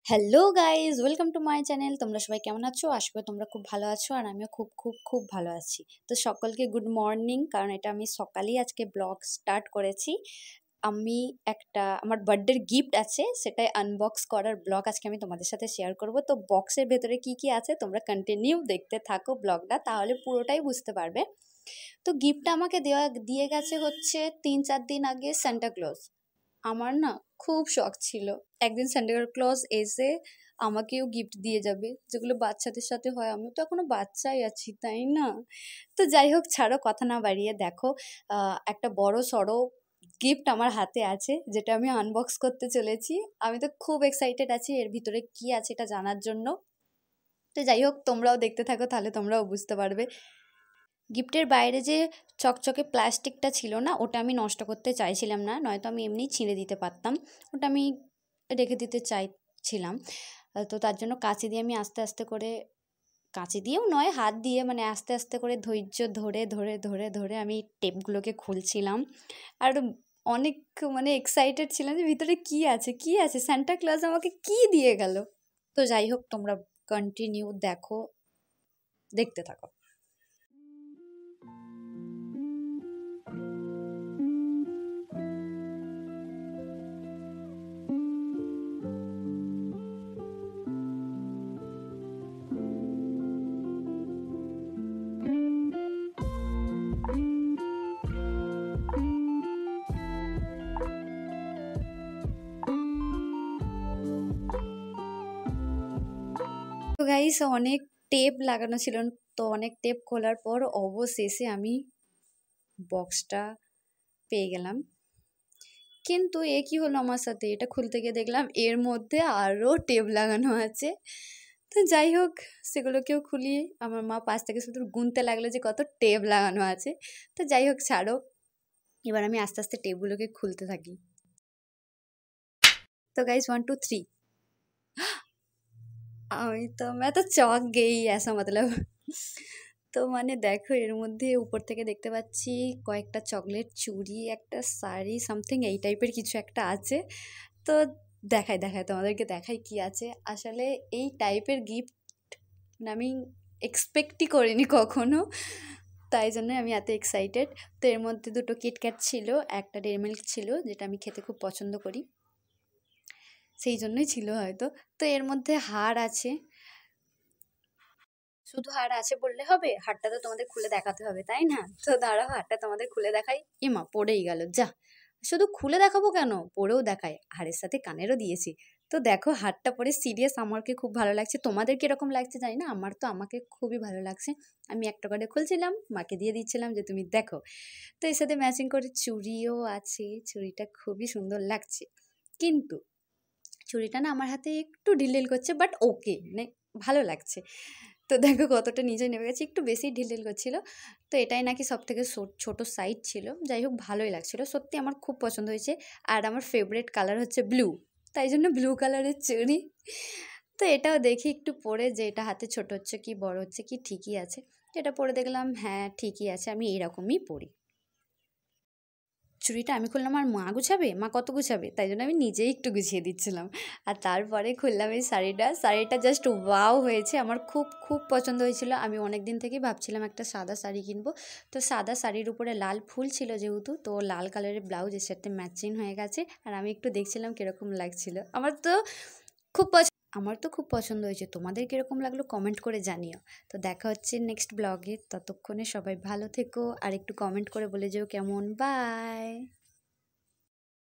Hello guys, welcome to my channel. তোমরা সবাই কেমন আছো? আশা করি তোমরা খুব ভালো আছো, আর আমিও খুব খুব খুব ভালো আছি। তো সকলকে গুড মর্নিং, কারণ এটা আমি সকালেই আজকে ব্লগ স্টার্ট করেছি। আমি একটা আমার বার্থডের গিফট আছে, সেটাই আনবক্স করার ব্লগ আজকে আমি তোমাদের সাথে শেয়ার করব। তো বক্সের ভেতরে কি কি আছে তোমরা কন্টিনিউ দেখতে থাকো ব্লগটা, তাহলে পুরোটাই বুঝতে পারবে। তো গিফটটা আমাকে দিয়ে গেছে হচ্ছে 3-4 দিন আগে সান্টা ক্লজ। আমার না খুব শখ ছিল একদিন সান্টা ক্লজ এসে আমাকেও গিফট দিয়ে যাবে, যেগুলো বাচ্চাদের সাথে হয়। আমি তো এখনো বাচ্চাই আছি, তাই না? তো যাই হোক, ছাড়ো, কথা না বাড়িয়ে দেখো, একটা বড় সড়ো গিফট আমার হাতে আছে, যেটা আমি আনবক্স করতে চলেছি। আমি তো খুব এক্সাইটেড আছি এর ভিতরে কি আছে এটা জানার জন্য। তো যাই হোক, তোমরাও দেখতে থাকো, তাহলে তোমরাও বুঝতে পারবে। গিফটের বাইরে যে চকচকে প্লাস্টিকটা ছিল না, ওটা আমি নষ্ট করতে চাইছিলাম না, নয়তো আমি এমনিই ছিঁড়ে দিতে পারতাম। ওটা আমি রেখে দিতে চাইছিলাম। তো তার জন্য কাঁচি দিয়ে আমি আস্তে আস্তে করে, কাঁচি দিয়েও নয়, হাত দিয়ে, মানে আস্তে আস্তে করে ধৈর্য ধরে ধরে ধরে ধরে আমি টেপগুলোকে খুলছিলাম। আর অনেক মানে এক্সাইটেড ছিলাম যে ভিতরে কি আছে, কি আছে, সান্টা ক্লজ আমাকে কি দিয়ে গেল। তো যাই হোক, তোমরা কন্টিনিউ দেখো, দেখতে থাকো। তো গাইস, অনেক টেপ লাগানো ছিল, তো অনেক টেপ খোলার পর অবশেষে আমি বক্সটা পেয়ে গেলাম। কিন্তু এ কি হলো আমার সাথে, এটা খুলতে গিয়ে দেখলাম এর মধ্যে আরও টেপ লাগানো আছে। তো যাই হোক, সেগুলোকেও খুলি। আমার মা পাশ থেকে শুধু গুনতে লাগলো যে কত টেপ লাগানো আছে। তো যাই হোক, ছাড়ো, এবার আমি আস্তে আস্তে টেপগুলোকে খুলতে থাকি। তো গাইস, 1 2 3, मैं तो चौंक गई, ऐसा मतलब। তো মানে দেখো, এর মধ্যে উপর থেকে দেখতে পাচ্ছি কয়েকটা চকলেট, চুড়ি, একটা শাড়ি, সামথিং এই টাইপের কিছু একটা আছে। তো দেখাই দেখাই তোমাদেরকে, দেখাই কি আছে। আসলে এই টাইপের গিফট আমি এক্সপেক্টই করিনি কখনো, তাই জন্য আমি এত এক্সাইটেড। তো এর মধ্যে দুটো কিটক্যাট ছিল, একটা ডেয়ারি মিল্ক ছিল, যেটা আমি খেতে খুব পছন্দ করি, সেই জন্যই ছিল হয়তো। তো এর মধ্যে হার আছে। শুধু হার আছে বললে হবে? হারটা তো তোমাদের খুলে দেখাতে হবে, তাই না? তো দাঁড়াও, হারটা তোমাদের খুলে দেখাই। এমা, পড়েই গেল যা। শুধু খুলে দেখাবো কেন, পরেও দেখাই, হারের সাথে কানেরও দিয়েছি। তো দেখো, হারটা পরে সিরিয়াস, আমাকে খুব ভালো লাগছে। তোমাদের কিরকম লাগছে জানি না, আমার তো আমাকে খুবই ভালো লাগছে। আমি একটা করে খুলছিলাম, মাকে দিয়ে দিচ্ছিলাম যে তুমি দেখো। তো এর সাথে ম্যাচিং করে চুড়িও আছে, চুড়িটা খুবই সুন্দর লাগছে। কিন্তু চুড়িটা না আমার হাতে একটু ঢিলঢিল করছে, বাট ওকে, মানে ভালো লাগছে। তো দেখো কতটা নিচে নেমে গেছে, একটু বেশি ঢিলঢিল করছিল। তো এটাই নাকি সব থেকে ছোটো সাইজ ছিল। যাই হোক, ভালোই লাগছিল, সত্যি আমার খুব পছন্দ হয়েছে। আর আমার ফেভারিট কালার হচ্ছে ব্লু, তাই জন্য ব্লু কালারের চুড়ি। তো এটাও দেখি একটু পরে, যে এটা হাতে ছোট হচ্ছে কি বড় হচ্ছে কি, ঠিকই আছে। এটা পরে দেখলাম হ্যাঁ ঠিকই আছে, আমি এরকমই পরি। চুড়িটা আমি খুললাম, আর মা গুছাবে, মা কত গুছাবে, তাই জন্য আমি নিজেই একটু গুছিয়ে দিচ্ছিলাম। আর তারপরে খুললাম এই শাড়িটা জাস্ট ওয়াও হয়েছে, আমার খুব খুব পছন্দ হয়েছিল। আমি অনেক দিন থেকেই ভাবছিলাম একটা সাদা শাড়ি কিনবো। তো সাদা শাড়ির উপরে লাল ফুল ছিল যেহেতু, তো লাল কালারের ব্লাউজ এর সাথে ম্যাচিং হয়ে গেছে। আর আমি একটু দেখছিলাম কীরকম লাগছিল। আমার তো খুব পছন্দ হয়েছে। তোমাদের কীরকম লাগলো কমেন্ট করে জানিও। তো দেখা হচ্ছে নেক্সট ব্লগে, ততক্ষণে সবাই ভালো থেকো, আর একটু কমেন্ট করে বলে যেও কেমন। বাই।